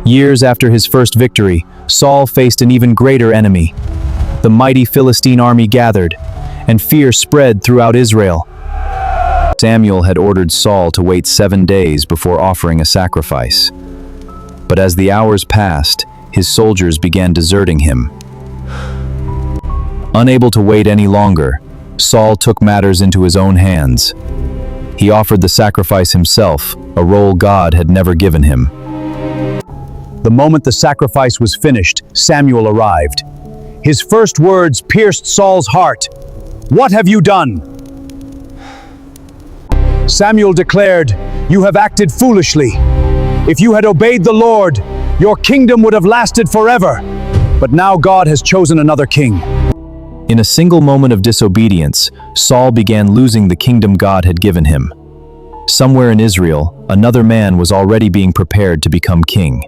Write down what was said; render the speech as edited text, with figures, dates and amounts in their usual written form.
Years after his first victory, Saul faced an even greater enemy. The mighty Philistine army gathered, and fear spread throughout Israel. Samuel had ordered Saul to wait 7 days before offering a sacrifice. But as the hours passed, his soldiers began deserting him. Unable to wait any longer, Saul took matters into his own hands. He offered the sacrifice himself, a role God had never given him. The moment the sacrifice was finished, Samuel arrived. His first words pierced Saul's heart. "What have you done?" Samuel declared, "You have acted foolishly. If you had obeyed the Lord, your kingdom would have lasted forever. But now God has chosen another king." In a single moment of disobedience, Saul began losing the kingdom God had given him. Somewhere in Israel, another man was already being prepared to become king.